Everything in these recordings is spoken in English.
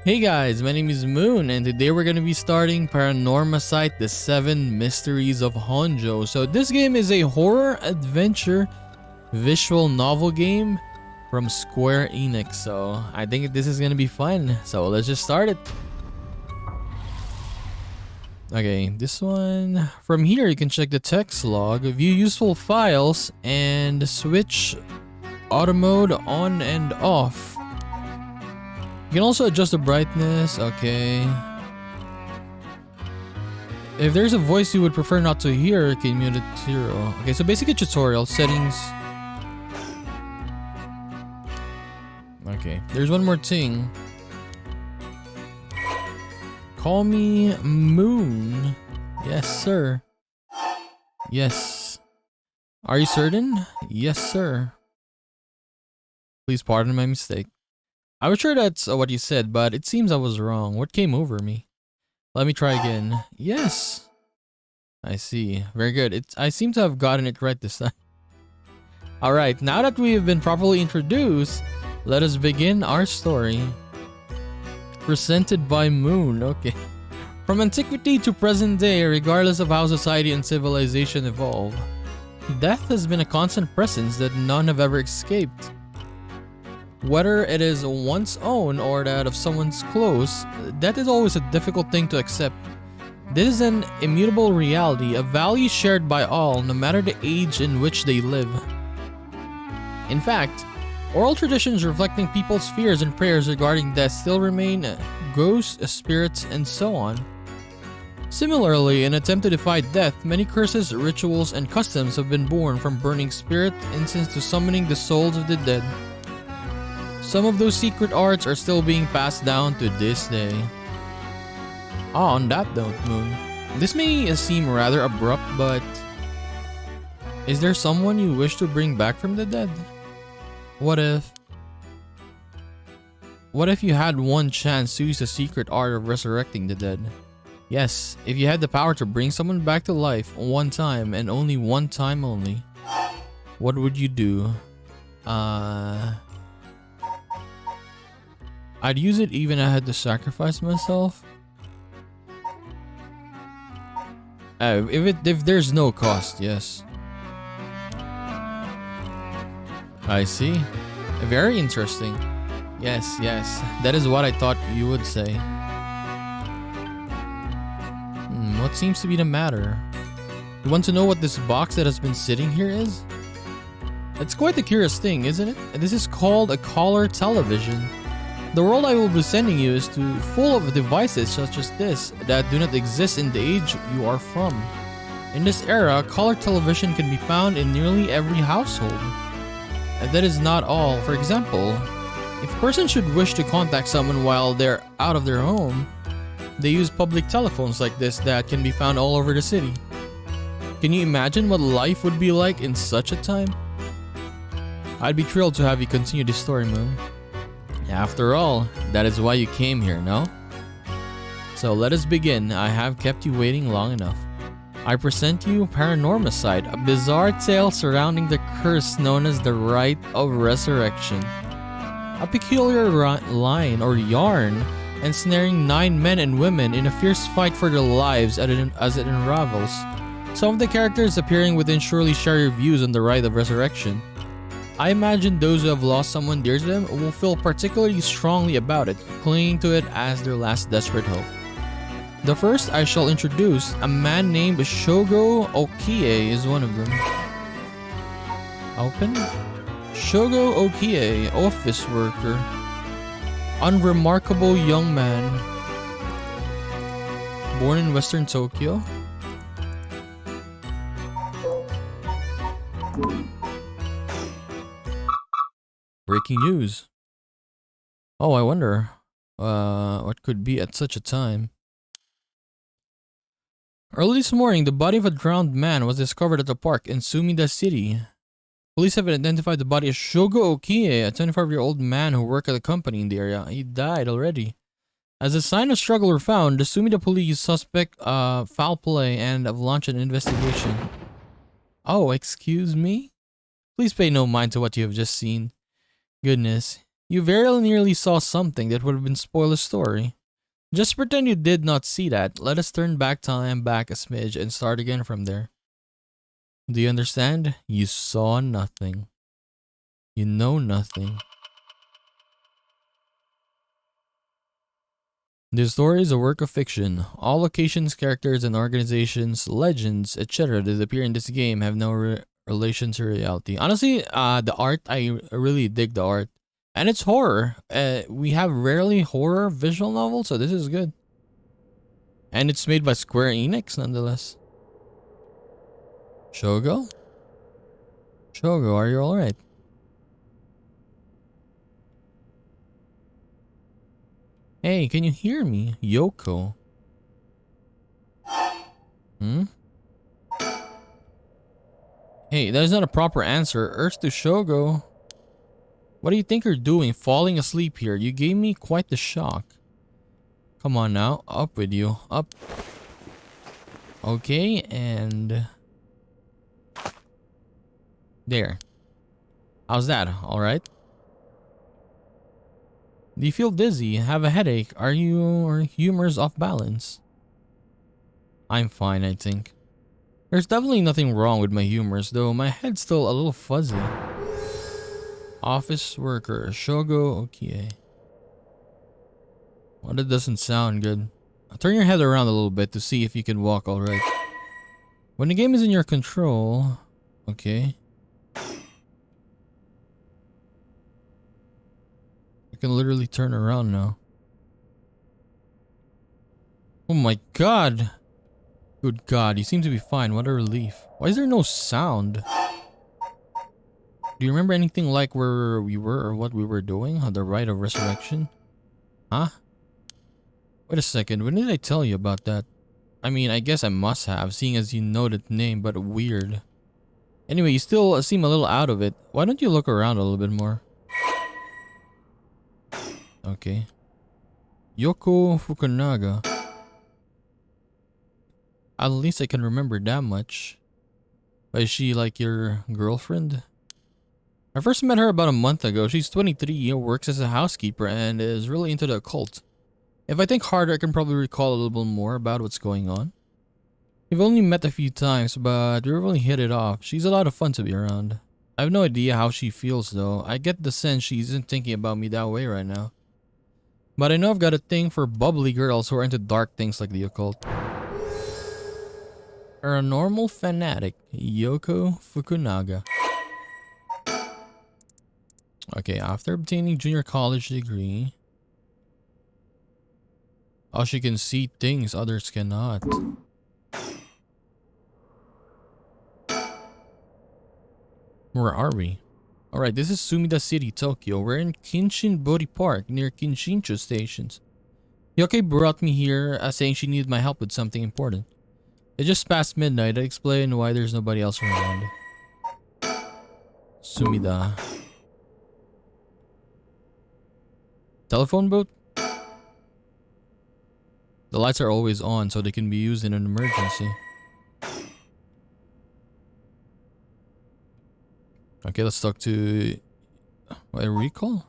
Hey guys, my name is Moon and today we're going to be starting PARANORMASIGHT, the Seven Mysteries of Honjo. So this game is a horror adventure visual novel game from Square Enix. So I think this is going to be fun. So let's just start it. Okay, this one. From here you can check the text log, view useful files, and switch auto mode on and off. You can also adjust the brightness. Okay. If there's a voice you would prefer not to hear, you can mute it to 0. Okay, so basically tutorial settings. Okay, there's one more thing. Call me Moon. Yes, sir. Yes. Are you certain? Yes, sir. Please pardon my mistake. I was sure that's what you said, but it seems I was wrong. What came over me? Let me try again. Yes. I see. Very good. I seem to have gotten it right this time. Alright, now that we have been properly introduced, let us begin our story. Presented by Moon. Okay. From antiquity to present day, regardless of how society and civilization evolve, death has been a constant presence that none have ever escaped. Whether it is one's own or that of someone's close, that is always a difficult thing to accept. This is an immutable reality, a value shared by all, no matter the age in which they live. In fact, oral traditions reflecting people's fears and prayers regarding death still remain, ghosts, spirits, and so on. Similarly, in an attempt to defy death, many curses, rituals, and customs have been born, from burning spirit incense to summoning the souls of the dead. Some of those secret arts are still being passed down to this day. On that note, Moon, this may seem rather abrupt, but is there someone you wish to bring back from the dead? What if you had one chance to use the secret art of resurrecting the dead? Yes, if you had the power to bring someone back to life one time and only one time only, what would you do? I'd use it even if I had to sacrifice myself. If there's no cost, yes. I see. Very interesting. Yes, that is what I thought you would say. What seems to be the matter? You want to know what this box that has been sitting here is? It's quite a curious thing, isn't it? This is called a color television. The world I will be sending you is full of devices such as this that do not exist in the age you are from. In this era, color television can be found in nearly every household. And that is not all. For example, if a person should wish to contact someone while they're out of their home, they use public telephones like this that can be found all over the city. Can you imagine what life would be like in such a time? I'd be thrilled to have you continue this story, Moon. After all, that is why you came here, no? So let us begin. I have kept you waiting long enough. I present you PARANORMASIGHT, a bizarre tale surrounding the curse known as the RITE of Resurrection. A peculiar line or yarn ensnaring 9 men and women in a fierce fight for their lives as it unravels. Some of the characters appearing within surely share your views on the RITE of Resurrection. I imagine those who have lost someone dear to them will feel particularly strongly about it, clinging to it as their last desperate hope. The first I shall introduce, a man named Shogo Okie, is one of them. Open? Shogo Okie, office worker. Unremarkable young man. Born in Western Tokyo. Breaking news. Oh, I wonder what could be at such a time. Early this morning, the body of a drowned man was discovered at a park in Sumida City. Police have identified the body as Shogo Okie, a 25-year-old man who worked at a company in the area. He died already. As a sign of struggle were found, the Sumida police suspect foul play and have launched an investigation. Oh, excuse me? Please pay no mind to what you have just seen. Goodness, You very nearly saw something that would have been spoiled the story. Just pretend you did not see that. Let us turn back time back a smidge and start again from there. Do you understand? You saw nothing. You know nothing. This story is a work of fiction. All locations, characters, and organizations, legends, etc. that appear in this game have no relation to reality. Honestly, the art, I really dig the art. And it's horror. We have rarely horror visual novels, so this is good. And it's made by Square Enix, nonetheless. Shogo? Shogo, are you alright? Hey, can you hear me? Yoko. Hmm? Hey, that is not a proper answer. Earth to Shogo. What do you think you're doing falling asleep here? You gave me quite the shock. Come on now. Up with you. Up. Okay, and... there. How's that? Alright? Do you feel dizzy? Have a headache? Are your humors off balance? I'm fine, I think. There's definitely nothing wrong with my humors, though my head's still a little fuzzy. Office worker, Shogo Okie. Well, that doesn't sound good. Turn your head around a little bit to see if you can walk alright. When the game is in your control... okay. I can literally turn around now. Oh my god! Good god, you seem to be fine. What a relief. Why is there no sound? Do you remember anything like where we were or what we were doing on the rite of resurrection? Huh? Wait a second, when did I tell you about that? I mean, I guess I must have, seeing as you know the name, but weird. Anyway, you still seem a little out of it. Why don't you look around a little bit more? Okay. Yoko Fukunaga. At least I can remember that much. Is she like your girlfriend? I first met her about a month ago. She's 23, works as a housekeeper, and is really into the occult. If I think harder, I can probably recall a little bit more about what's going on. We've only met a few times, but we really hit it off. She's a lot of fun to be around. I have no idea how she feels though. I get the sense she isn't thinking about me that way right now. But I know I've got a thing for bubbly girls who are into dark things like the occult. Paranormal fanatic, Yoko Fukunaga. Okay, after obtaining junior college degree... oh, she can see things others cannot. Where are we? Alright, this is Sumida City, Tokyo. We're in Kinshinbori Park, near Kinshincho stations. Yoke brought me here saying she needed my help with something important. It's just past midnight. I explained why there's nobody else around. Sumida. Telephone booth? The lights are always on, so they can be used in an emergency. Okay, let's talk to... a recall?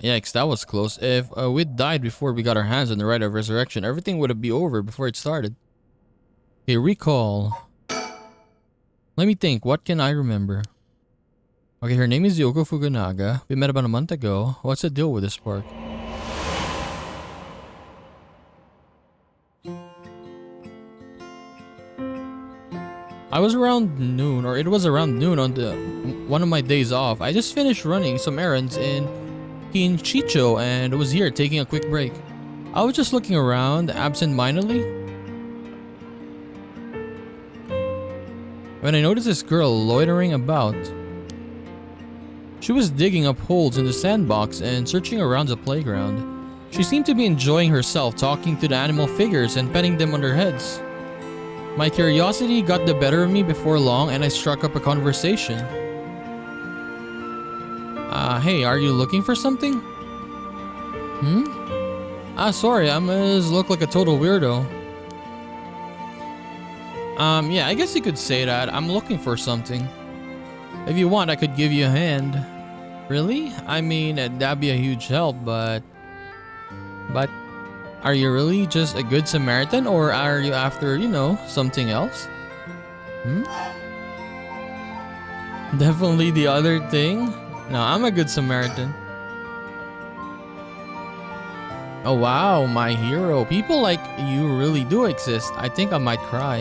Yikes, that was close. If we'd died before we got our hands on the rite of resurrection, everything would have been over before it started. Okay, recall. Let me think, what can I remember? Okay, her name is Yoko Fukunaga. We met about a month ago. What's the deal with this park? I was around noon, or it was around noon on one of my days off. I just finished running some errands in Kinchicho and was here taking a quick break. I was just looking around absent-mindedly when I noticed this girl loitering about. She was digging up holes in the sandbox and searching around the playground. She seemed to be enjoying herself, talking to the animal figures and petting them on their heads. My curiosity got the better of me before long and I struck up a conversation. Hey, are you looking for something? Sorry, I must look like a total weirdo. Yeah, I guess you could say that. I'm looking for something. If you want, I could give you a hand. Really? I mean, that'd be a huge help, but are you really just a good Samaritan, or are you after, something else? Hmm? Definitely the other thing. No, I'm a good Samaritan. Oh wow, my hero. People like you really do exist. I think I might cry.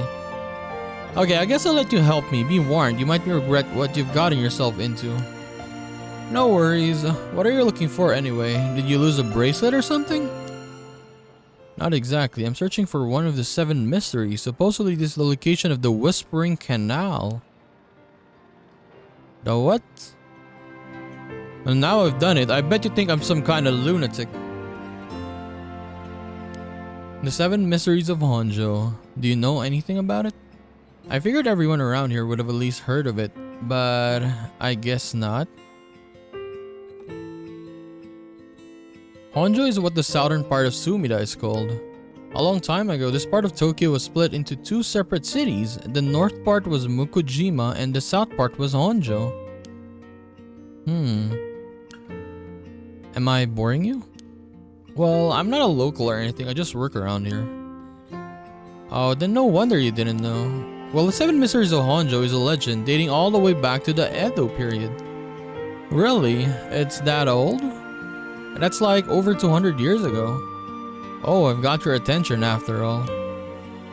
Okay, I guess I'll let you help me. Be warned, you might regret what you've gotten yourself into. No worries. What are you looking for anyway? Did you lose a bracelet or something? Not exactly. I'm searching for one of the 7 mysteries. Supposedly this is the location of the Whispering Canal. The what? Well, now I've done it. I bet you think I'm some kind of lunatic. The 7 Mysteries of Honjo. Do you know anything about it? I figured everyone around here would have at least heard of it, but I guess not. Honjo is what the southern part of Sumida is called. A long time ago, this part of Tokyo was split into 2 separate cities. The north part was Mukujima and the south part was Honjo. Am I boring you? Well, I'm not a local or anything, I just work around here. Oh, then no wonder you didn't know. Well, the 7 Mysteries of Honjo is a legend dating all the way back to the Edo period. Really? It's that old? That's like over 200 years ago. Oh, I've got your attention after all.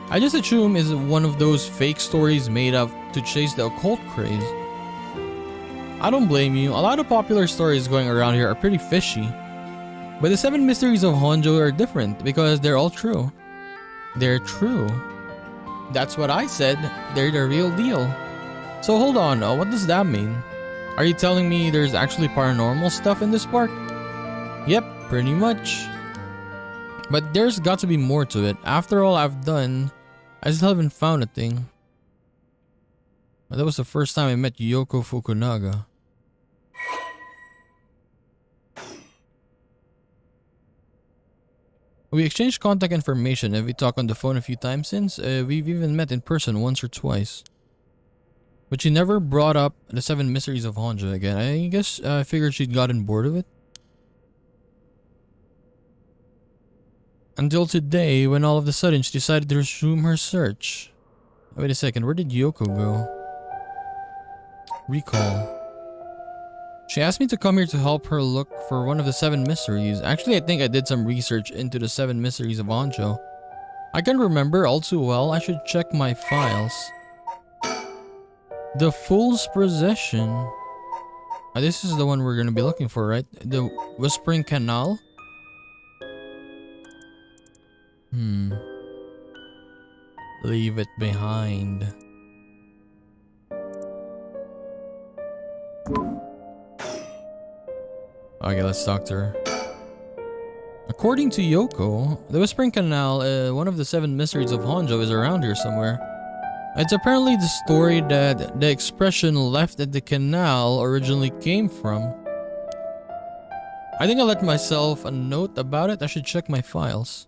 I just assume it's one of those fake stories made up to chase the occult craze. I don't blame you, a lot of popular stories going around here are pretty fishy. But the 7 Mysteries of Honjo are different because they're all true. They're true. That's what I said, they're the real deal. So hold on, what does that mean? Are you telling me there's actually paranormal stuff in this park? Yep, pretty much. But there's got to be more to it. After all I've done, I still haven't found a thing. That was the first time I met Yoko Fukunaga. We exchanged contact information and we talked on the phone a few times since. We've even met in person once or twice. But she never brought up the 7 Mysteries of Honjo again. I guess I figured she'd gotten bored of it. Until today, when all of a sudden she decided to resume her search. Wait a second, where did Yoko go? Recall. She asked me to come here to help her look for one of the 7 mysteries. Actually, I think I did some research into the 7 Mysteries of Honjo. I can't remember all too well. I should check my files. The Fool's Possession. This is the one we're gonna be looking for, right? The Whispering Canal? Leave it behind. Okay, let's talk to her. According to Yoko, the Whispering Canal, one of the 7 Mysteries of Honjo, is around here somewhere. It's apparently the story that the expression left at the canal originally came from. I think I left myself a note about it. I should check my files.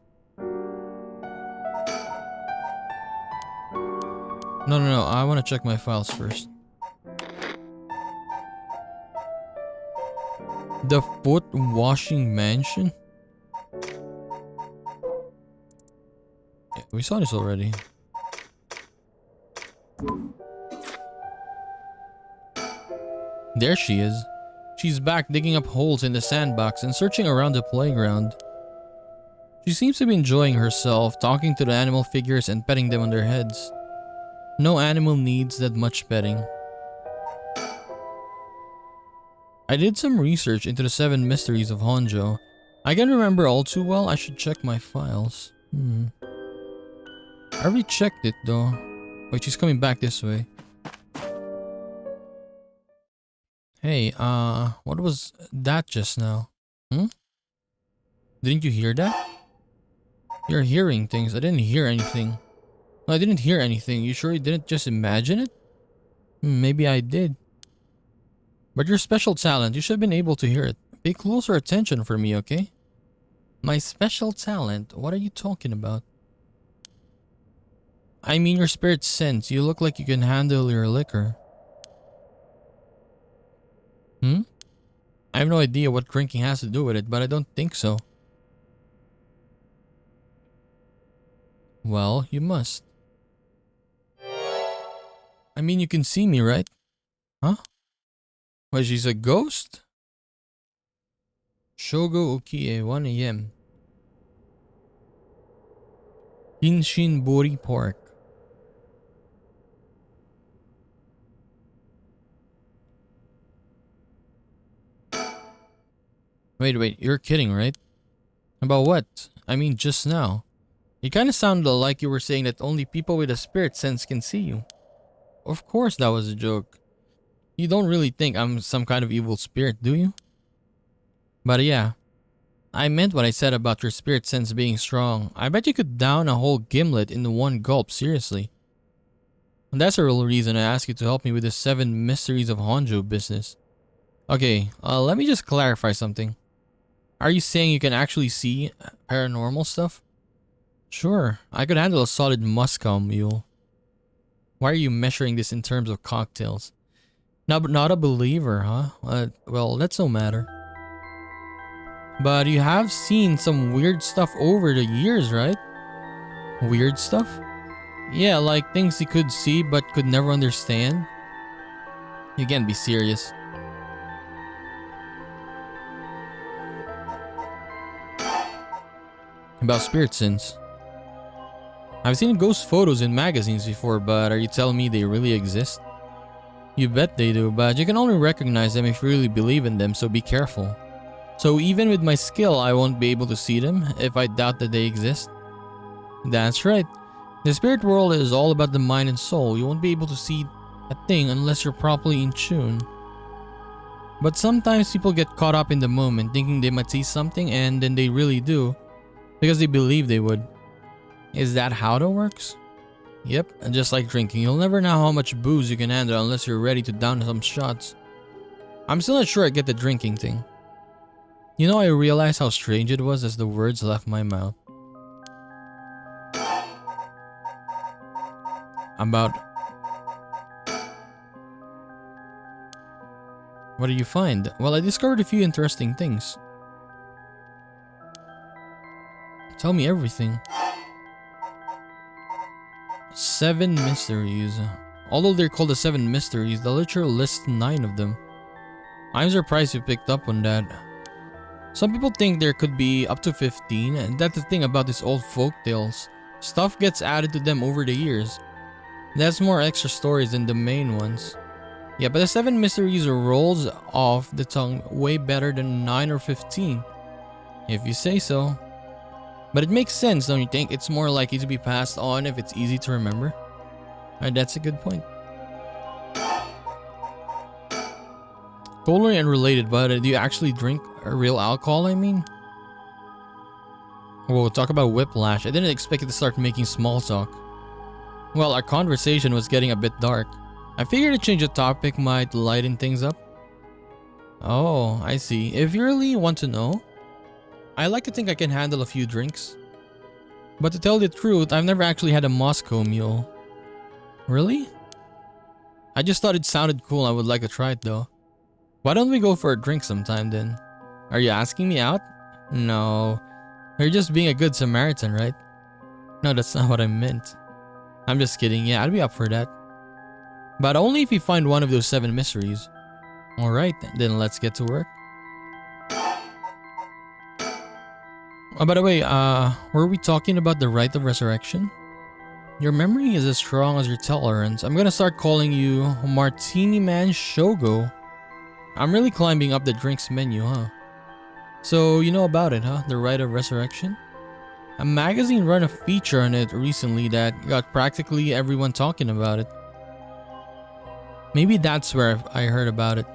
No, I want to check my files first. The Foot Washing Mansion? Yeah, we saw this already. There she is. She's back digging up holes in the sandbox and searching around the playground. She seems to be enjoying herself, talking to the animal figures and petting them on their heads. No animal needs that much petting. I did some research into the 7 Mysteries of Honjo. I can't remember all too well. I should check my files. I already checked it though. Wait, she's coming back this way. Hey, what was that just now? Didn't you hear that? You're hearing things. I didn't hear anything. No, I didn't hear anything. You sure you didn't just imagine it? Maybe I did. But your special talent, you should have been able to hear it. Pay closer attention for me, okay? My special talent? What are you talking about? I mean your spirit sense. You look like you can handle your liquor. I have no idea what drinking has to do with it, but I don't think so. Well, you must. I mean, you can see me, right? Huh? Wait, she's a ghost? Shogo Okie, 1 a.m. Kinshinbori Park. Wait, you're kidding, right? About what? I mean, just now. You kinda sounded like you were saying that only people with a spirit sense can see you. Of course that was a joke. You don't really think I'm some kind of evil spirit, do you? But yeah, I meant what I said about your spirit sense being strong. I bet you could down a whole gimlet in one gulp, seriously. And that's the real reason I asked you to help me with this 7 Mysteries of Honjo business. Okay, let me just clarify something. Are you saying you can actually see paranormal stuff? Sure, I could handle a solid Moscow mule. Why are you measuring this in terms of cocktails? Not a believer, huh? Well, that's no matter. But you have seen some weird stuff over the years, right? Weird stuff? Yeah, like things you could see but could never understand. You can't be serious. About spirit sins. I've seen ghost photos in magazines before, but are you telling me they really exist? You bet they do, but you can only recognize them if you really believe in them, so be careful. So even with my skill, I won't be able to see them if I doubt that they exist? That's right. The spirit world is all about the mind and soul. You won't be able to see a thing unless you're properly in tune. But sometimes people get caught up in the moment thinking they might see something and then they really do because they believe they would. Is that how that works? Yep, and just like drinking, you'll never know how much booze you can handle unless you're ready to down some shots. I'm still not sure I get the drinking thing. You know, I realized how strange it was as the words left my mouth. About... What did you find? Well, I discovered a few interesting things. Tell me everything. 7 mysteries. Although they're called the 7 mysteries, the literature lists 9 of them. I'm surprised you picked up on that. Some people think there could be up to 15, and that's the thing about these old folk tales. Stuff gets added to them over the years. That's more extra stories than the main ones. Yeah, but the 7 mysteries rolls off the tongue way better than 9 or 15. If you say so. But it makes sense, don't you think? It's more likely to be passed on if it's easy to remember. Alright, that's a good point. Totally unrelated, but do you actually drink real alcohol, I mean? Whoa, talk about whiplash. I didn't expect it to start making small talk. Well, our conversation was getting a bit dark. I figured a change of topic might lighten things up. Oh, I see. If you really want to know, I like to think I can handle a few drinks. But to tell the truth, I've never actually had a Moscow mule. Really? I just thought it sounded cool. I would like to try it though. Why don't we go for a drink sometime then? Are you asking me out? No. You're just being a good Samaritan, right? No, that's not what I meant. I'm just kidding. Yeah, I'd be up for that. But only if you find one of those 7 mysteries. Alright, then let's get to work. Oh, by the way, were we talking about the rite of resurrection? Your memory is as strong as your tolerance. I'm gonna start calling you Martini Man Shogo. I'm really climbing up the drinks menu, huh? So, you know about it, huh? The rite of resurrection? A magazine ran a feature on it recently that got practically everyone talking about it. Maybe that's where I heard about it.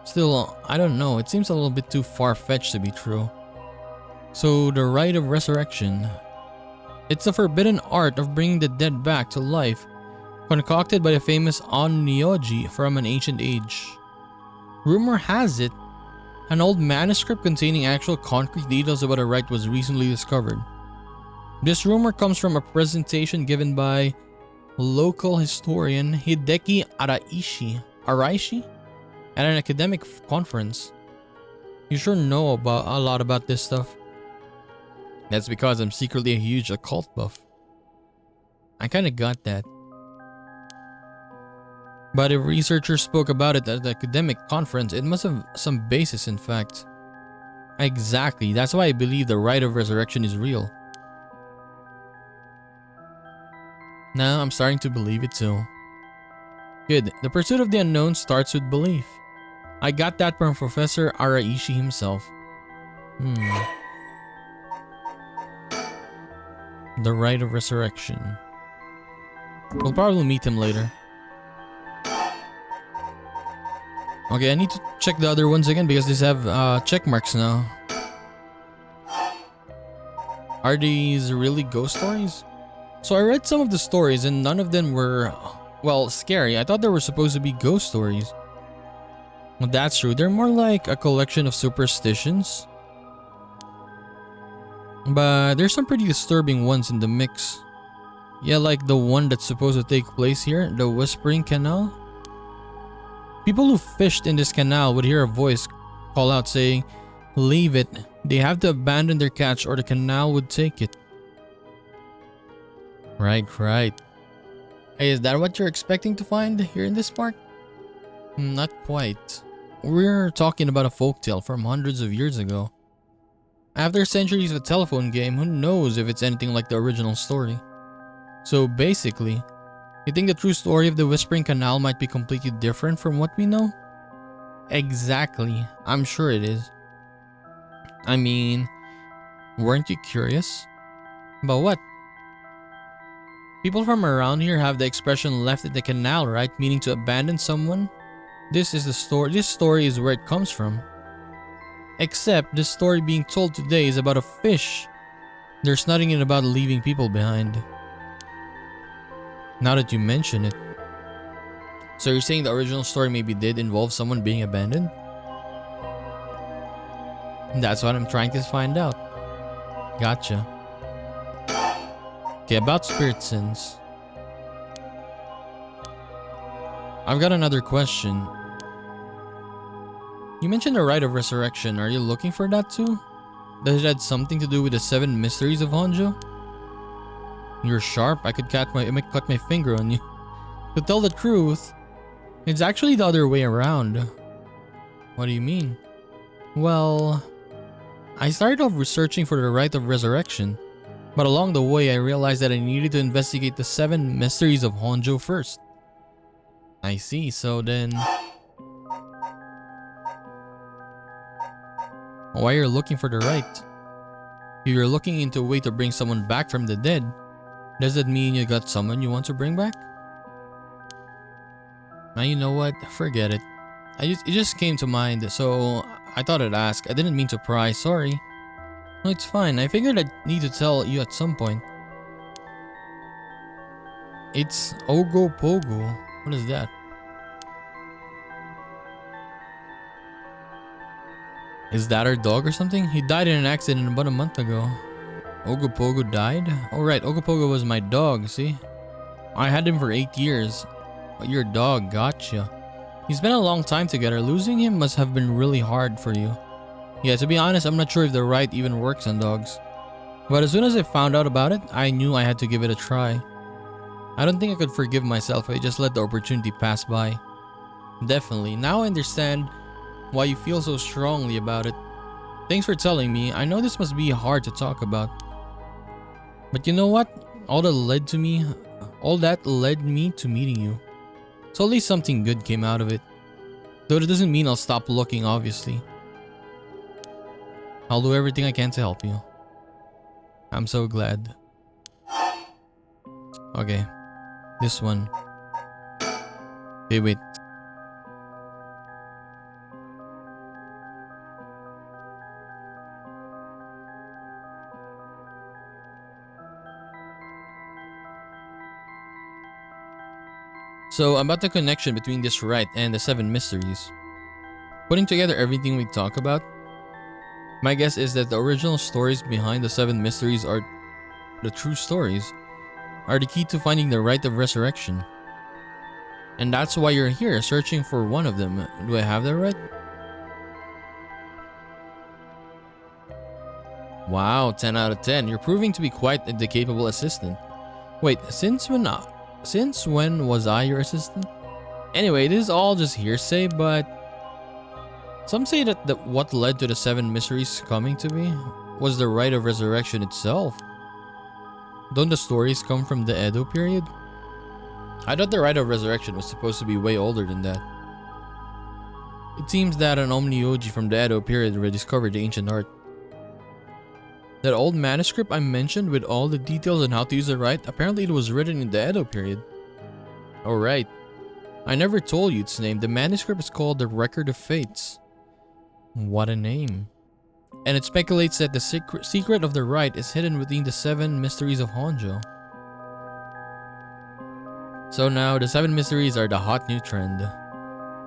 Still, I don't know. It seems a little bit too far-fetched to be true. So, the rite of resurrection. It's the forbidden art of bringing the dead back to life, concocted by the famous Onryoji from an ancient age. Rumor has it, an old manuscript containing actual concrete details about the rite was recently discovered. This rumor comes from a presentation given by local historian Hideki Araishi at an academic conference. You sure know about a lot about this stuff. That's because I'm secretly a huge occult buff. I kinda got that. But if researchers spoke about it at the academic conference, it must have some basis in fact. Exactly, that's why I believe the rite of resurrection is real. Now I'm starting to believe it too. Good, the pursuit of the unknown starts with belief. I got that from Professor Araishi himself. The rite of resurrection. We'll probably meet him later. Okay, I need to check the other ones again because these have check marks now. Are these really ghost stories? So I read some of the stories and none of them were, well, scary. I thought they were supposed to be ghost stories. Well, that's true. They're more like a collection of superstitions. But there's some pretty disturbing ones in the mix. Yeah, like the one that's supposed to take place here, the Whispering Canal. People who fished in this canal would hear a voice call out saying, "Leave it. They have to abandon their catch or the canal would take it." Right. Hey, is that what you're expecting to find here in this park? Not quite. We're talking about a folktale from hundreds of years ago. After centuries of a telephone game, who knows if it's anything like the original story? So basically, you think the true story of the Whispering Canal might be completely different from what we know? Exactly, I'm sure it is. I mean, weren't you curious? About what? People from around here have the expression "left in the canal," right? Meaning to abandon someone. This story is where it comes from. Except the story being told today is about a fish. There's nothing in about leaving people behind. Now that you mention it. So you're saying the original story maybe did involve someone being abandoned? That's what I'm trying to find out. Gotcha. Okay, about spirit sins. I've got another question. You mentioned the rite of resurrection. Are you looking for that too? Does it have something to do with the 7 Mysteries of Honjo? You're sharp. I might cut my finger on you. To tell the truth, it's actually the other way around. What do you mean? Well, I started off researching for the rite of resurrection, but along the way I realized that I needed to investigate the 7 Mysteries of Honjo first. I see, so then... why you're looking for the rite? If you're looking into a way to bring someone back from the dead, does that mean you got someone you want to bring back? Now you know what? Forget it. It just came to mind, so I thought I'd ask. I didn't mean to pry, sorry. No, it's fine. I figured I'd need to tell you at some point. It's Ogo Pogo. What is that? Is that our dog or something? He died in an accident about a month ago. Ogopogo died? Oh right, Ogopogo was my dog, see? I had him for 8 years. But your dog, gotcha. You spent a long time together. Losing him must have been really hard for you. Yeah, to be honest, I'm not sure if the rite even works on dogs. But as soon as I found out about it, I knew I had to give it a try. I don't think I could forgive myself if I just let the opportunity pass by. Definitely. Now I understand why you feel so strongly about it. Thanks for telling me. I know this must be hard to talk about. But you know what? All that led me to meeting you. So at least something good came out of it. Though it doesn't mean I'll stop looking, obviously. I'll do everything I can to help you. I'm so glad. Okay. This one. Okay, wait. So about the connection between this rite and the 7 mysteries. Putting together everything we talk about, my guess is that the original stories behind the 7 mysteries are the true stories, are the key to finding the rite of resurrection. And that's why you're here, searching for one of them. Do I have that right? Wow, 10 out of 10. You're proving to be quite the capable assistant. Wait, since when was I your assistant? Anyway, this is all just hearsay, but some say that what led to the 7 mysteries coming to be was the rite of resurrection itself. Don't the stories come from the Edo period? I thought the rite of resurrection was supposed to be way older than that. It seems that an Omnioji from the Edo period rediscovered the ancient art. That old manuscript I mentioned with all the details on how to use the rite, apparently it was written in the Edo period. Oh right. I never told you its name. The manuscript is called the Record of Fates. What a name. And it speculates that the secret of the rite is hidden within the 7 mysteries of Honjo. So now, the 7 mysteries are the hot new trend.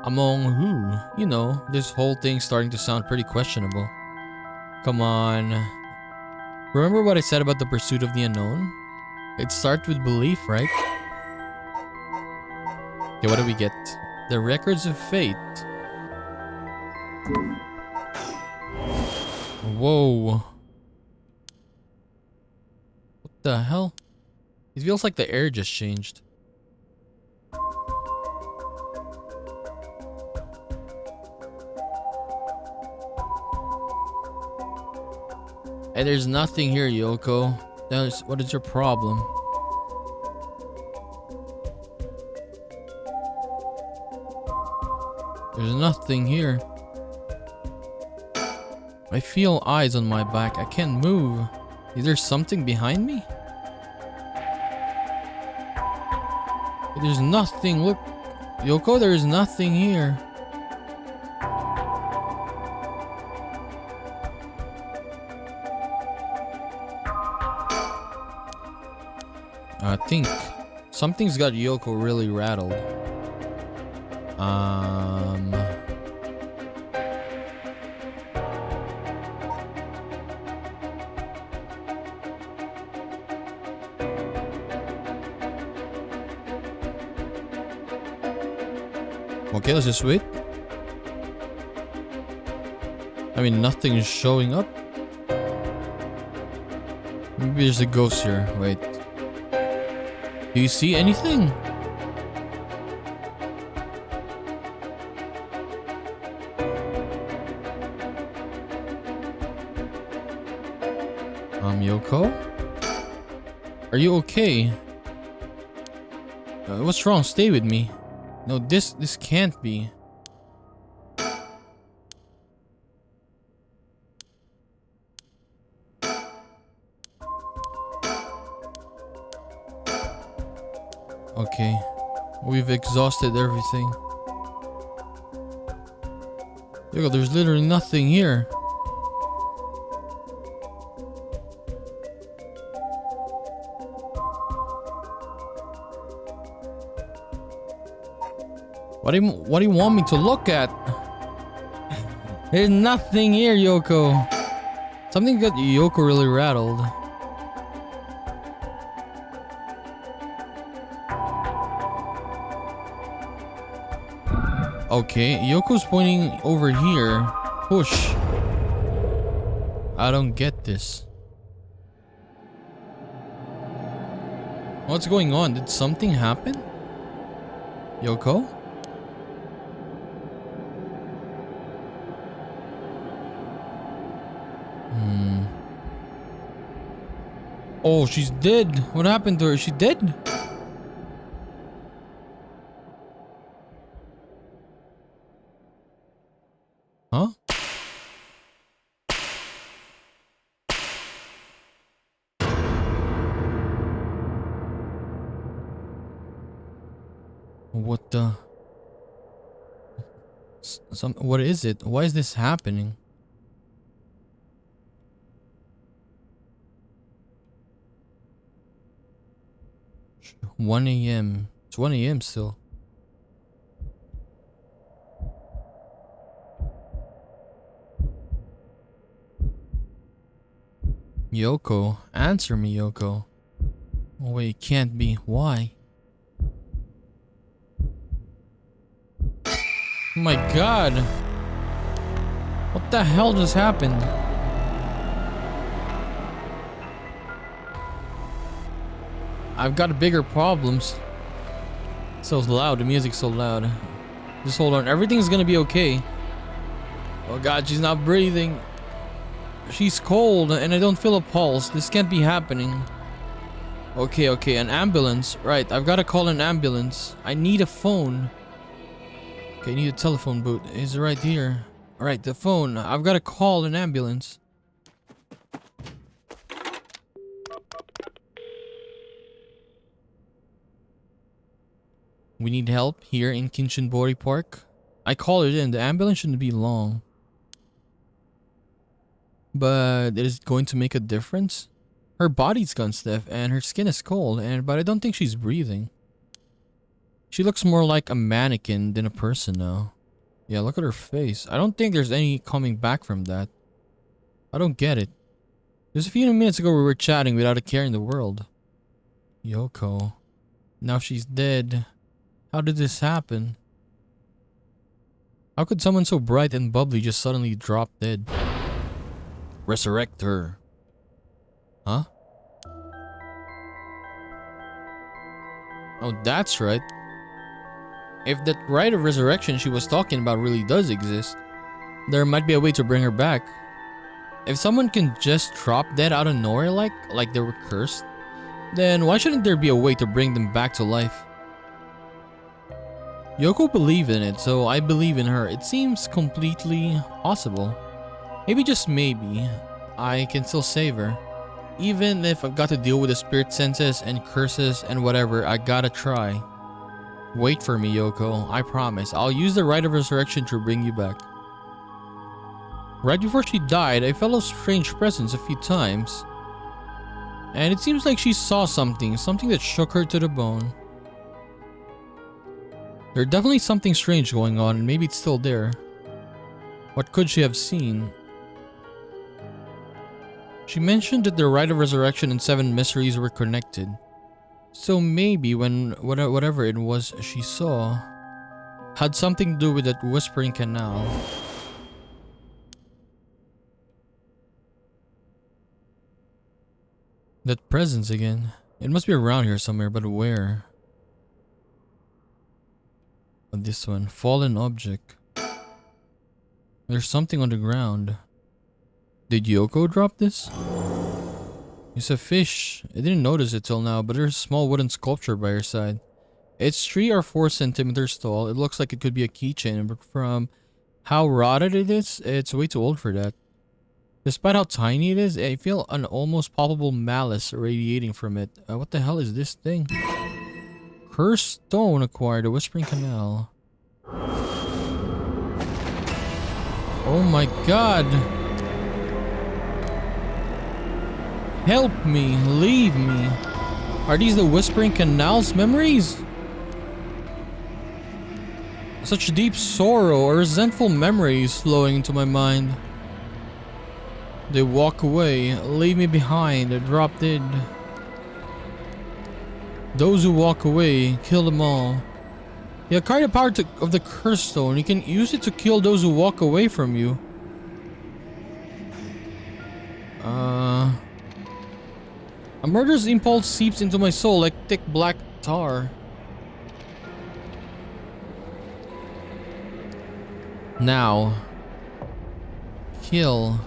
Among who? You know, this whole thing's starting to sound pretty questionable. Come on. Remember what I said about the pursuit of the unknown? It starts with belief, right? Okay, what do we get? The Records of Fate. Whoa. What the hell? It feels like the air just changed. And there's nothing here, Yoko. What is your problem? There's nothing here. I feel eyes on my back. I can't move. Is there something behind me? There's nothing. Look, Yoko, there's nothing here. I think something's got Yoko really rattled. Okay, let's just wait. I mean, nothing is showing up. Maybe there's a ghost here. Wait. Do you see anything? Yoko? Are you okay? What's wrong? Stay with me. No, this can't be. Okay. We've exhausted everything. Yoko, there's literally nothing here. What do you want me to look at? There's nothing here, Yoko. Something got Yoko really rattled. Okay, Yoko's pointing over here. Push. I don't get this. What's going on? Did something happen? Yoko? Oh, she's dead. What happened to her? Is she dead? Huh? What the? What is it? Why is this happening? – 1 a.m. It's 1 a.m. still. Yoko, answer me, Yoko. Oh wait, it can't be. Why? Oh my god. What the hell just happened? I've got bigger problems. So loud, the music's so loud. Just hold on, everything's gonna be okay. Oh god, she's not breathing. She's cold and I don't feel a pulse. This can't be happening. Okay, an ambulance. Right, I've gotta call an ambulance. I need a phone. Okay, I need a telephone booth. It's right here. Alright, the phone. I've gotta call an ambulance. We need help here in Kinchinbori Park. I call it in. The ambulance shouldn't be long. But is it going to make a difference? Her body's gone stiff and her skin is cold, but I don't think she's breathing. She looks more like a mannequin than a person now. Yeah, look at her face. I don't think there's any coming back from that. I don't get it. Just a few minutes ago we were chatting without a care in the world. Yoko. Now she's dead. How did this happen? How could someone so bright and bubbly just suddenly drop dead? Resurrect her. Huh? Oh, that's right. If that rite of resurrection she was talking about really does exist, there might be a way to bring her back. If someone can just drop dead out of nowhere like they were cursed, then why shouldn't there be a way to bring them back to life? Yoko believed in it, so I believe in her. It seems completely possible. Maybe, just maybe, I can still save her. Even if I've got to deal with the spirit senses and curses and whatever, I gotta try. Wait for me, Yoko. I promise. I'll use the rite of resurrection to bring you back. Right before she died, I felt a strange presence a few times. And it seems like she saw something that shook her to the bone. There's definitely something strange going on, and maybe it's still there. What could she have seen? She mentioned that the rite of resurrection and Seven Mysteries were connected. So maybe whatever it was she saw had something to do with that whispering canal. That presence again. It must be around here somewhere, but where? This one. Fallen object. There's something on the ground. Did Yoko drop this? It's a fish. I didn't notice it till now, but there's a small wooden sculpture by her side. It's 3 or 4 centimeters tall. It looks like it could be a keychain, but from how rotted it is, it's way too old for that. Despite how tiny it is, I feel an almost palpable malice radiating from it. What the hell is this thing? Cursed stone acquired, a whispering canal. Oh my god! Help me, leave me. Are these the whispering canal's memories? Such deep sorrow or resentful memories flowing into my mind. They walk away, leave me behind, drop dead. Those who walk away, kill them all. You acquire the power of the curse stone. You can use it to kill those who walk away from you. A murderous impulse seeps into my soul like thick black tar. Now. Kill.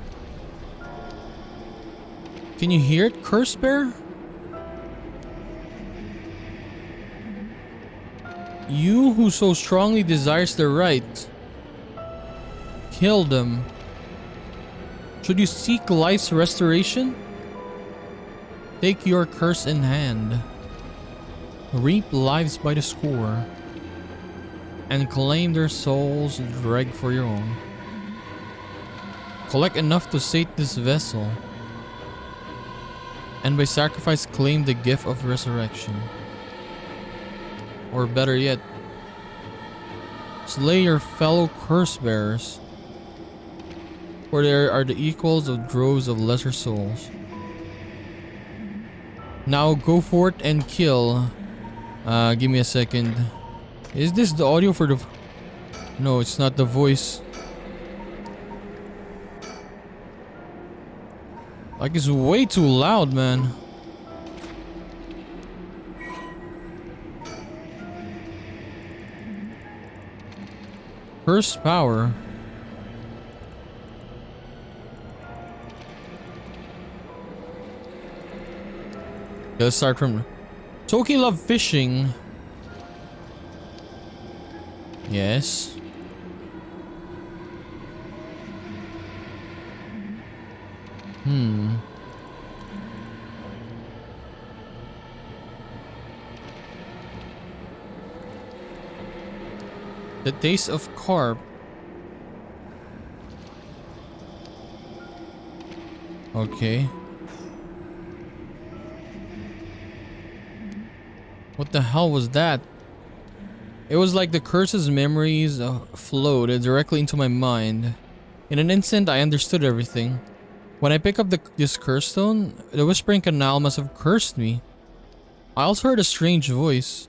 Can you hear it, Curse Bear? You who so strongly desires the right, kill them. Should you seek life's restoration? Take your curse in hand. Reap lives by the score. And claim their souls drag for your own. Collect enough to sate this vessel. And by sacrifice claim the gift of resurrection. Or better yet, slay your fellow curse bearers, for they are the equals of droves of lesser souls. Now go forth and kill. Give me a second. Is this the audio for the... No, it's not the voice. Like, it's way too loud, man. Curse power. Let's start from Toki love fishing. Yes. The taste of carp. Okay. What the hell was that? It was like the curse's memories flowed directly into my mind. In an instant, I understood everything. When I picked up this curse stone, the Whispering Canal must have cursed me. I also heard a strange voice.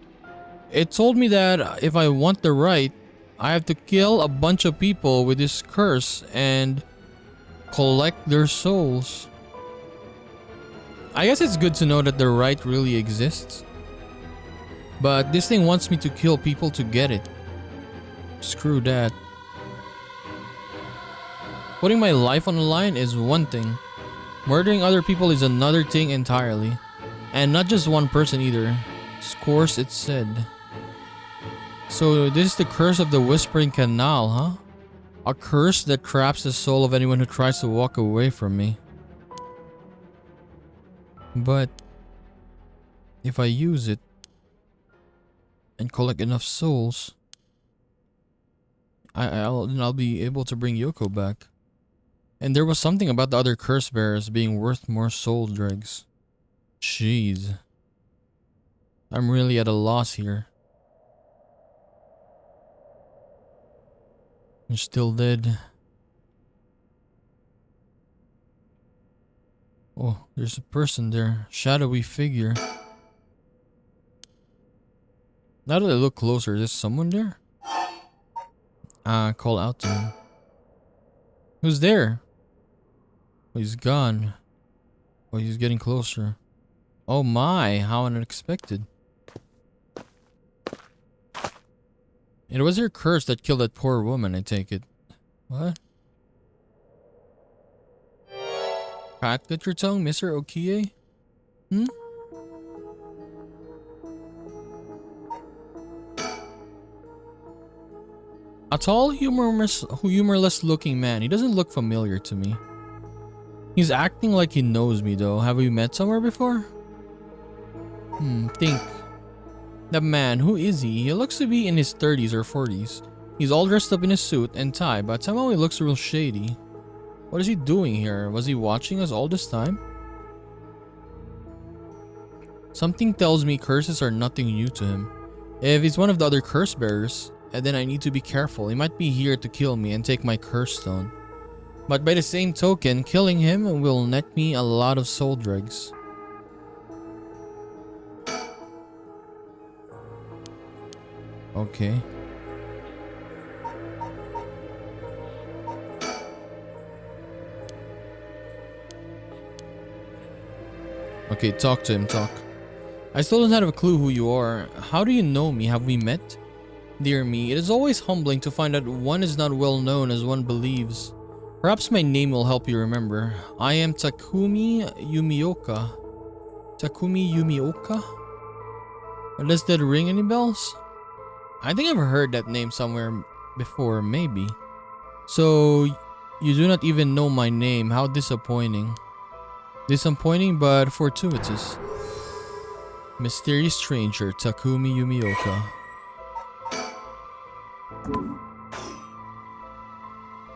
It told me that if I want the right, I have to kill a bunch of people with this curse and collect their souls. I guess it's good to know that the right really exists. But this thing wants me to kill people to get it. Screw that. Putting my life on the line is one thing. Murdering other people is another thing entirely. And not just one person either. Scores it said. So this is the curse of the Whispering Canal, huh? A curse that traps the soul of anyone who tries to walk away from me. But if I use it and collect enough souls, I'll be able to bring Yoko back. And there was something about the other curse bearers being worth more soul dregs. Jeez. I'm really at a loss here. You're still dead. Oh, there's a person there. Shadowy figure. Now that I look closer, is there someone there? Call out to him. Who's there? Oh, he's gone. Oh, he's getting closer. Oh my, how unexpected. It was your curse that killed that poor woman, I take it. What? Pat, got your tongue, Mr. Okie? Hmm? A tall, humorless looking man. He doesn't look familiar to me. He's acting like he knows me though. Have we met somewhere before? Think. The man, who is he? He looks to be in his 30s or 40s. He's all dressed up in a suit and tie, but somehow he looks real shady. What is he doing here? Was he watching us all this time? Something tells me curses are nothing new to him. If he's one of the other curse bearers, then I need to be careful. He might be here to kill me and take my curse stone. But by the same token, killing him will net me a lot of soul dregs. Okay. Okay, talk to him, talk. I still don't have a clue who you are. How do you know me? Have we met? Dear me, it is always humbling to find that one is not well known as one believes. Perhaps my name will help you remember. I am Takumi Yumioka. Takumi Yumioka? Does that ring any bells? I think I've heard that name somewhere before, maybe. So, you do not even know my name. How disappointing. Disappointing but fortuitous. Mysterious stranger, Takumi Yumioka.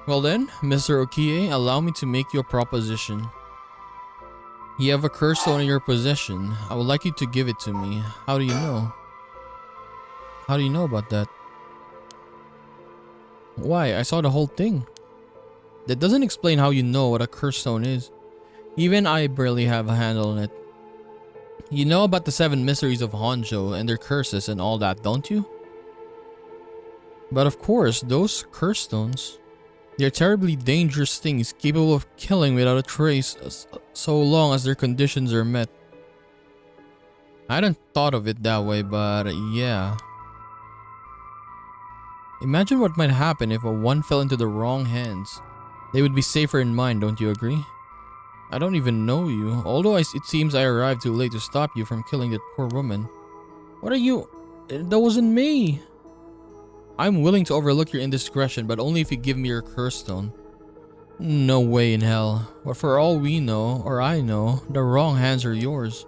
Well then, Mr. Okie, allow me to make you a proposition. You have a curse stone in your possession. I would like you to give it to me. How do you know? How do you know about that? Why? I saw the whole thing. That doesn't explain how you know what a curse stone is. Even I barely have a handle on it. You know about the 7 Mysteries of Honjo and their curses and all that, don't you? But of course, those curse stones, they're terribly dangerous things capable of killing without a trace so long as their conditions are met. I hadn't thought of it that way, but yeah. Imagine what might happen if one fell into the wrong hands. They would be safer in mine, don't you agree? I don't even know you, although it seems I arrived too late to stop you from killing that poor woman. What are you? That wasn't me! I'm willing to overlook your indiscretion, but only if you give me your curse stone. No way in hell. But for all we know, or I know, the wrong hands are yours.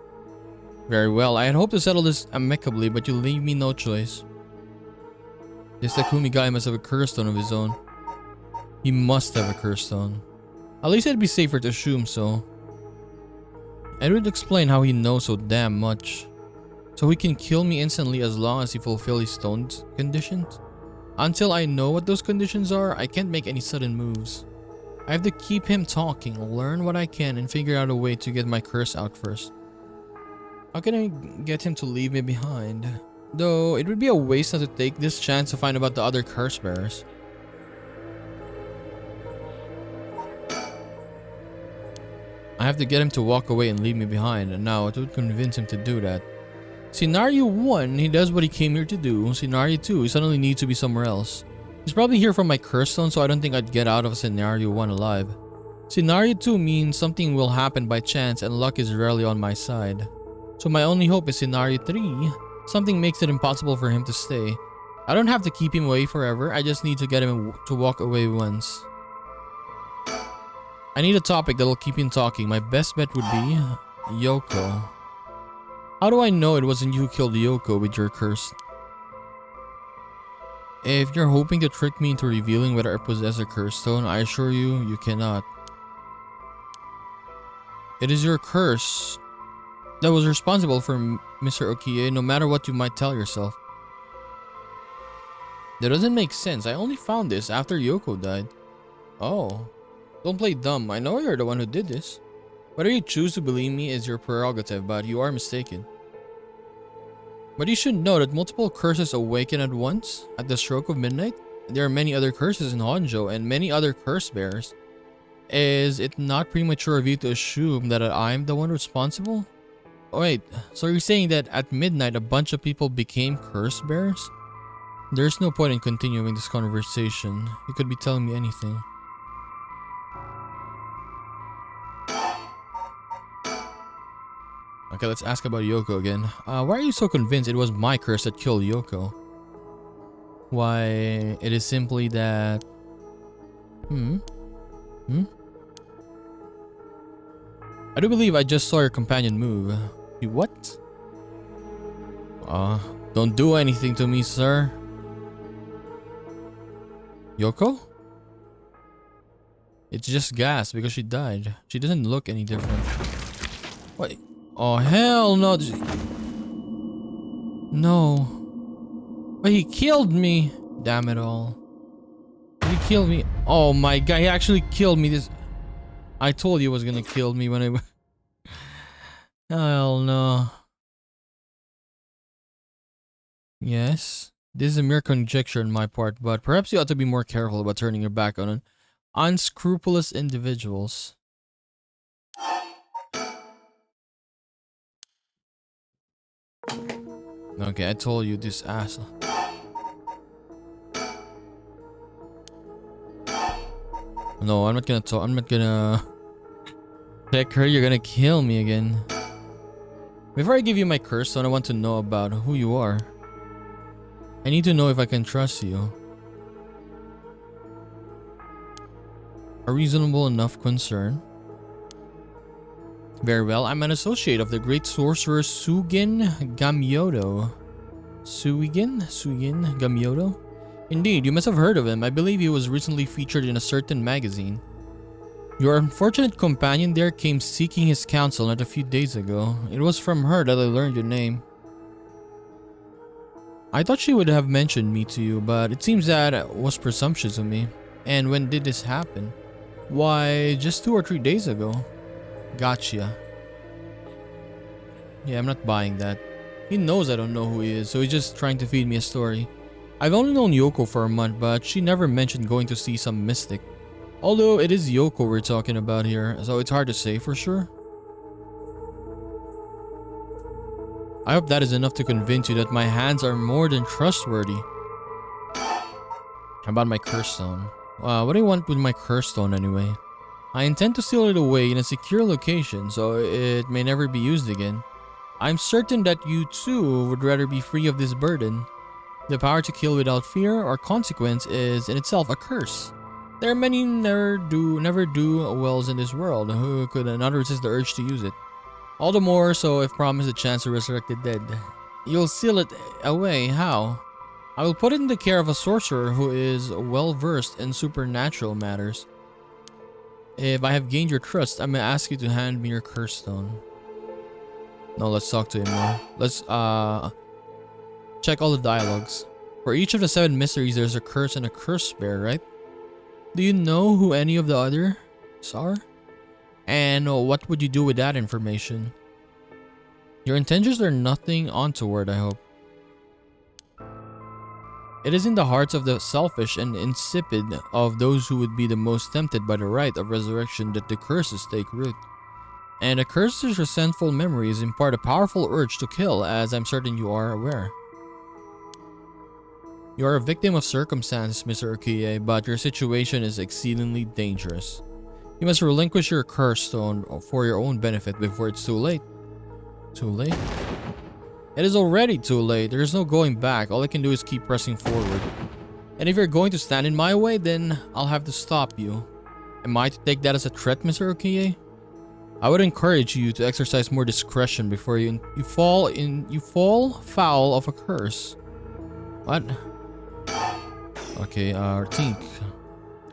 Very well, I had hoped to settle this amicably, but you leave me no choice. This Takumi guy must have a curse stone of his own. He must have a curse stone. At least it'd be safer to assume so. It would explain how he knows so damn much. So he can kill me instantly as long as he fulfills his stone's conditions? Until I know what those conditions are, I can't make any sudden moves. I have to keep him talking, learn what I can, and figure out a way to get my curse out first. How can I get him to leave me behind? Though, it would be a waste not to take this chance to find about the other curse bearers. I have to get him to walk away and leave me behind, and now it would convince him to do that. Scenario 1, he does what he came here to do. Scenario 2, he suddenly needs to be somewhere else. He's probably here for my curse stone, so I don't think I'd get out of Scenario 1 alive. Scenario 2 means something will happen by chance and luck is rarely on my side. So my only hope is Scenario 3, something makes it impossible for him to stay. I don't have to keep him away forever, I just need to get him to walk away once. I need a topic that'll keep him talking. My best bet would be Yoko. How do I know it wasn't you who killed Yoko with your curse? If you're hoping to trick me into revealing whether I possess a curse stone, I assure you, you cannot. It is your curse that was responsible for Mr. Okie, no matter what you might tell yourself. That doesn't make sense. I only found this after Yoko died. Oh. Don't play dumb. I know you're the one who did this. Whether you choose to believe me is your prerogative, but you are mistaken. But you should know that multiple curses awaken at once, at the stroke of midnight. There are many other curses in Honjo and many other curse bearers. Is it not premature of you to assume that I'm the one responsible? Oh wait, so you're saying that at midnight a bunch of people became curse bearers? There's no point in continuing this conversation. You could be telling me anything. Okay, let's ask about Yoko again. Why are you so convinced it was my curse that killed Yoko? Why, it is simply that... I do believe I just saw your companion move. You what? Don't do anything to me, sir. Yoko? It's just gas because she died. She doesn't look any different. What? Oh, hell no. No. But he killed me. Damn it all. Did he kill me? Oh my god, he actually killed me. I told you he was gonna kill me when I... Hell no. Yes. This is a mere conjecture on my part, but perhaps you ought to be more careful about turning your back on unscrupulous individuals. Okay, I told you this asshole. No, I'm not gonna talk. I'm not gonna pick her. You're gonna kill me again. Before I give you my curse stone, I want to know about who you are. I need to know if I can trust you. A reasonable enough concern. Very well, I'm an associate of the great sorcerer Sugen Gamyodo. Sugen Gamyodo? Indeed, you must have heard of him. I believe he was recently featured in a certain magazine. Your unfortunate companion there came seeking his counsel not a few days ago. It was from her that I learned your name. I thought she would have mentioned me to you, but it seems that was presumptuous of me. And when did this happen? Why, just 2 or 3 days ago. Gotcha. Yeah, I'm not buying that. He knows I don't know who he is, so he's just trying to feed me a story. I've only known Yoko for a month, but she never mentioned going to see some mystic. Although it is Yoko we're talking about here, so it's hard to say for sure. I hope that is enough to convince you that my hands are more than trustworthy. About my curse stone. What do I want with my curse stone anyway? I intend to seal it away in a secure location so it may never be used again. I'm certain that you too would rather be free of this burden. The power to kill without fear or consequence is in itself a curse. There are many never do wells in this world who could not resist the urge to use it. All the more so if promised a chance to resurrect the dead. You'll seal it away, how? I will put it in the care of a sorcerer who is well versed in supernatural matters. If I have gained your trust, I may ask you to hand me your curse stone. No, let's talk to him more. Let's check all the dialogues. For each of the 7 mysteries, there's a curse and a curse bear, right? Do you know who any of the others are? And what would you do with that information? Your intentions are nothing untoward, I hope. It is in the hearts of the selfish and insipid of those who would be the most tempted by the rite of resurrection that the curses take root. And the curse's resentful memories impart a powerful urge to kill, as I'm certain you are aware. You are a victim of circumstance, Mr. Okie, but your situation is exceedingly dangerous. You must relinquish your curse stone for your own benefit before it's too late. Too late? It is already too late. There is no going back. All I can do is keep pressing forward. And if you're going to stand in my way, then I'll have to stop you. Am I to take that as a threat, Mr. Okie? I would encourage you to exercise more discretion before you fall foul of a curse. What? Okay, think.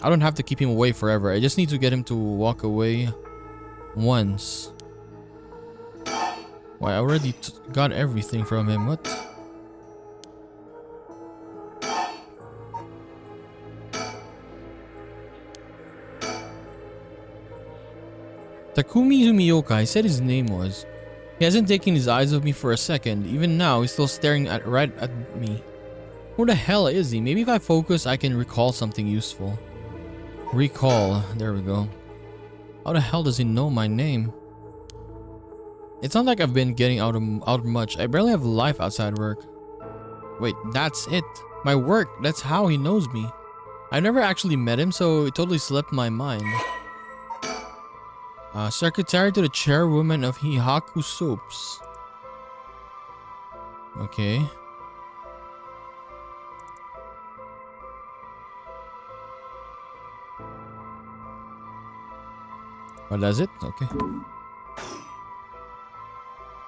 I don't have to keep him away forever. I just need to get him to walk away once. Why, I already got everything from him. What? Takumi Yoko, I said his name was. He hasn't taken his eyes off me for a second. Even now, he's still staring right at me. Who the hell is he? Maybe if I focus, I can recall something useful. Recall. There we go. How the hell does he know my name? It's not like I've been getting out much. I barely have life outside work. Wait, that's it. My work. That's how he knows me. I never actually met him, so it totally slipped my mind. Secretary to the chairwoman of Hihaku Soaps. Okay. What does it? Okay.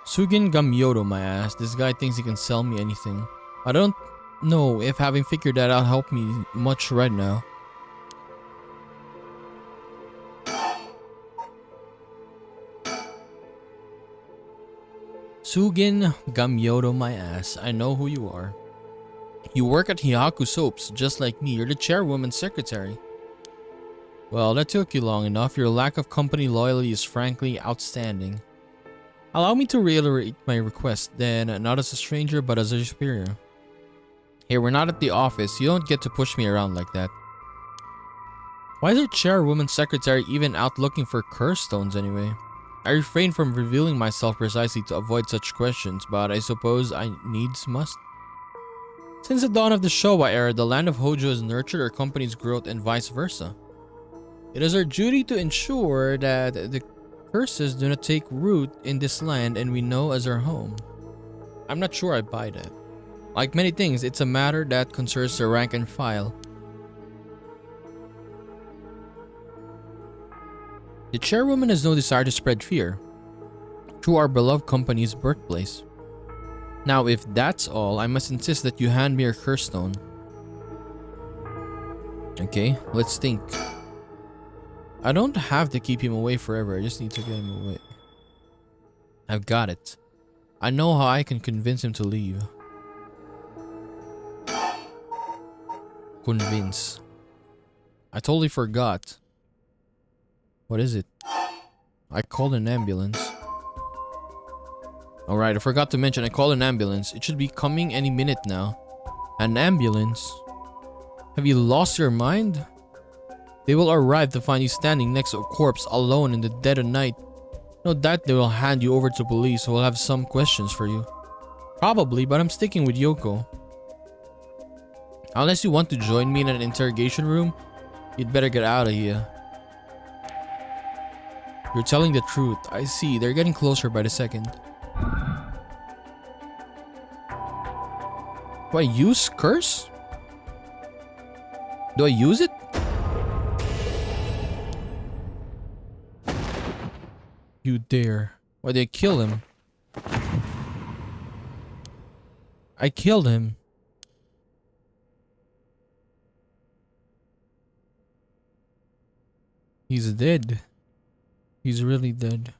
Sugin Gamyodo, my ass. This guy thinks he can sell me anything. I don't know if having figured that out helped me much right now. Sugin Gamyodo, my ass. I know who you are. You work at Hihaku Soaps, just like me. You're the chairwoman's secretary. Well, that took you long enough. Your lack of company loyalty is frankly outstanding. Allow me to reiterate my request, then, not as a stranger, but as a superior. Here, we're not at the office. You don't get to push me around like that. Why is our chairwoman secretary even out looking for curse stones anyway? I refrain from revealing myself precisely to avoid such questions, but I suppose I needs must. Since the dawn of the Showa era, the land of Honjo has nurtured our company's growth and vice versa. It is our duty to ensure that the curses do not take root in this land and we know as our home. I'm not sure I buy that. Like many things, it's a matter that concerns the rank and file. The chairwoman has no desire to spread fear through our beloved company's birthplace. Now, if that's all, I must insist that you hand me your curse stone. Okay, let's think. I don't have to keep him away forever. I just need to get him away. I've got it. I know how I can convince him to leave. Convince. I totally forgot. What is it? I called an ambulance. Alright, I forgot to mention I called an ambulance. It should be coming any minute now. An ambulance? Have you lost your mind? They will arrive to find you standing next to a corpse alone in the dead of night. No doubt they will hand you over to police who will have some questions for you. Probably, but I'm sticking with Yoko. Unless you want to join me in an interrogation room, you'd better get out of here. You're telling the truth. I see. They're getting closer by the second. Do I use curse? Do I use it? You dare. Why did I kill him? I killed him. He's dead. He's really dead.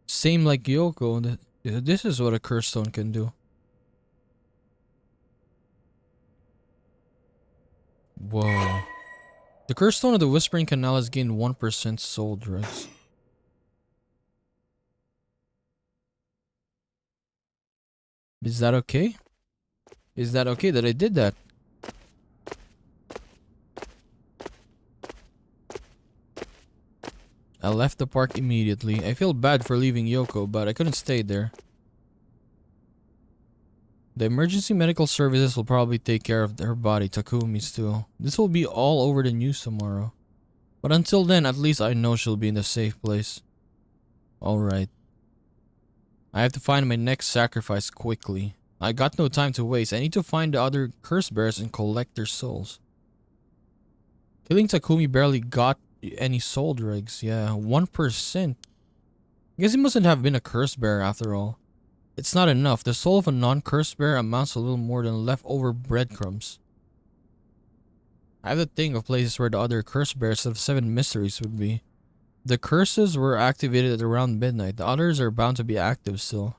Same like Yoko. This is what a curse stone can do. Whoa. The curse stone of the Whispering Canal has gained 1% soul drugs. Is that okay? Is that okay that I did that? I left the park immediately. I feel bad for leaving Yoko, but I couldn't stay there. The emergency medical services will probably take care of her body, Takumi's too. This will be all over the news tomorrow. But until then, at least I know she'll be in a safe place. Alright. I have to find my next sacrifice quickly. I got no time to waste. I need to find the other curse bears and collect their souls. Killing Takumi barely got any soul dregs. Yeah, 1%. I guess he mustn't have been a curse bearer after all. It's not enough. The soul of a non-curse bearer amounts to a little more than leftover breadcrumbs. I have to think of places where the other curse bearers of Seven Mysteries would be. The curses were activated at around midnight. The others are bound to be active still.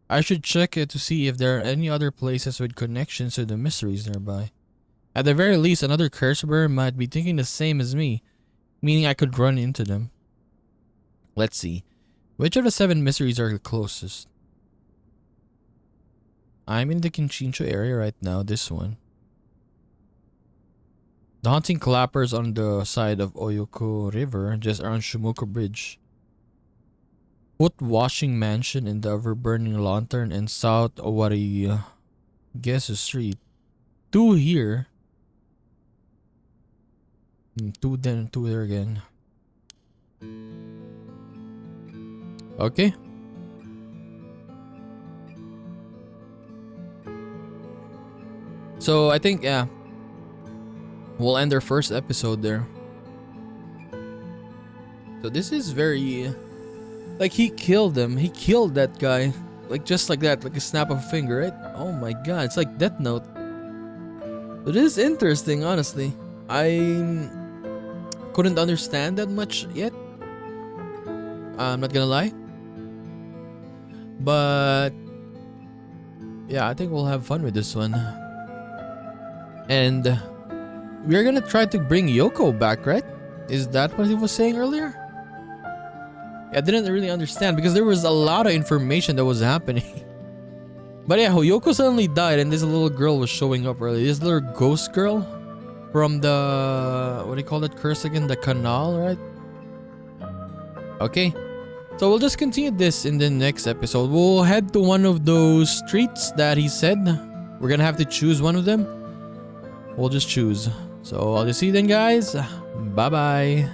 I should check it to see if there are any other places with connections to the mysteries nearby. At the very least, another curse bearer might be thinking the same as me, meaning I could run into them. Let's see. Which of the 7 mysteries are the closest? I'm in the Kinchincho area right now, this one. The haunting clappers on the side of Oyoko River, just around Shumuko Bridge. Foot washing mansion in the ever-burning lantern and South Owari Gesu Street. 2 here. 2 then 2 there again. Okay. So I think, yeah, we'll end our first episode there. So this is very, like, he killed them. He killed that guy, like, just like that, like a snap of a finger, right? Oh my god, it's like Death Note. It is interesting, honestly. I couldn't understand that much yet. I'm not gonna lie. But yeah, I think we'll have fun with this one. And we're gonna try to bring Yoko back, right? Is that what he was saying earlier? I didn't really understand because there was a lot of information that was happening. But yeah, Yoko suddenly died and this little girl was showing up early. This little ghost girl from the, what do you call that curse again? The canal, right? Okay. So we'll just continue this in the next episode. We'll head to one of those streets that he said. We're gonna have to choose one of them. We'll just choose. So I'll just see you then, guys. Bye bye.